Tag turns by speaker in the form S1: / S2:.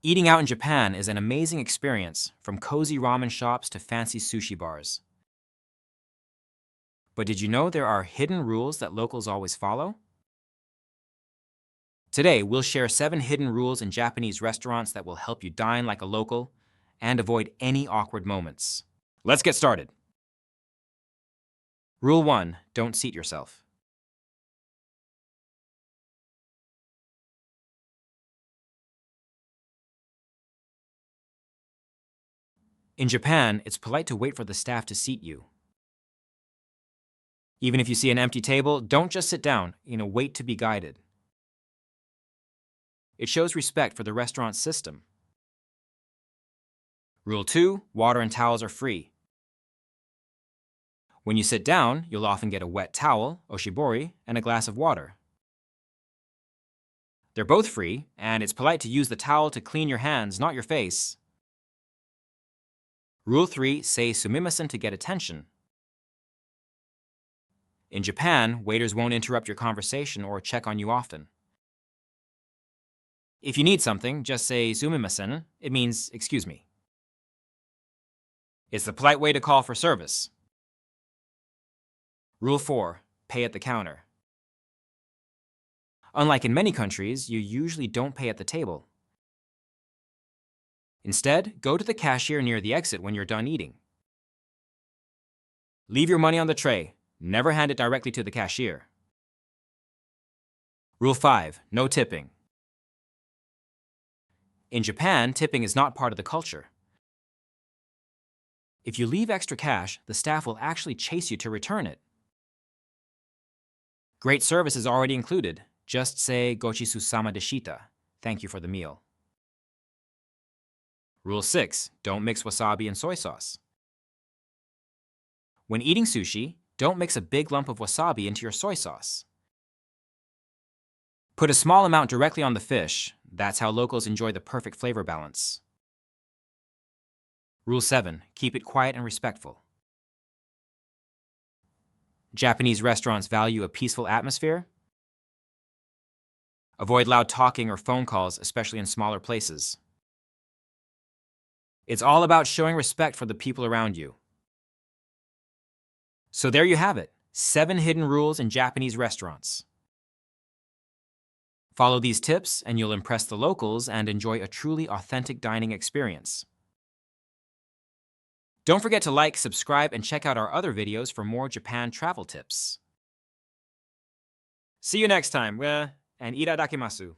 S1: Eating out in Japan is an amazing experience, from cozy ramen shops to fancy sushi bars. But did you know there are hidden rules that locals always follow? Today, we'll share 7 hidden rules in Japanese restaurants that will help you dine like a local and avoid any awkward moments. Let's get started. Rule 1. Don't seat yourself. In Japan, it's polite to wait for the staff to seat you. Even if you see an empty table, don't just sit down, wait to be guided. It shows respect for the restaurant's system. Rule 2. Water and towels are free. When you sit down, you'll often get a wet towel, oshibori, and a glass of water. They're both free, and it's polite to use the towel to clean your hands, not your face. Rule 3. Say Sumimasen to get attention. In Japan, waiters won't interrupt your conversation or check on you often. If you need something, just say Sumimasen. It means excuse me. It's the polite way to call for service. Rule 4. Pay at the counter. Unlike in many countries, you usually don't pay at the table. Instead, go to the cashier near the exit when you're done eating. Leave your money on the tray. Never hand it directly to the cashier. Rule 5. No tipping. In Japan, tipping is not part of the culture. If you leave extra cash, the staff will actually chase you to return it. Great service is already included. Just say Gochisu-sama deshita. Thank you for the meal. Rule 6. Don't mix wasabi and soy sauce. When eating sushi, don't mix a big lump of wasabi into your soy sauce. Put a small amount directly on the fish. That's how locals enjoy the perfect flavor balance. Rule 7. Keep it quiet and respectful. Japanese restaurants value a peaceful atmosphere. Avoid loud talking or phone calls, especially in smaller places. It's all about showing respect for the people around you. So there you have it, 7 hidden rules in Japanese restaurants. Follow these tips and you'll impress the locals and enjoy a truly authentic dining experience. Don't forget to like, subscribe, and check out our other videos for more Japan travel tips. See you next time, and itadakimasu.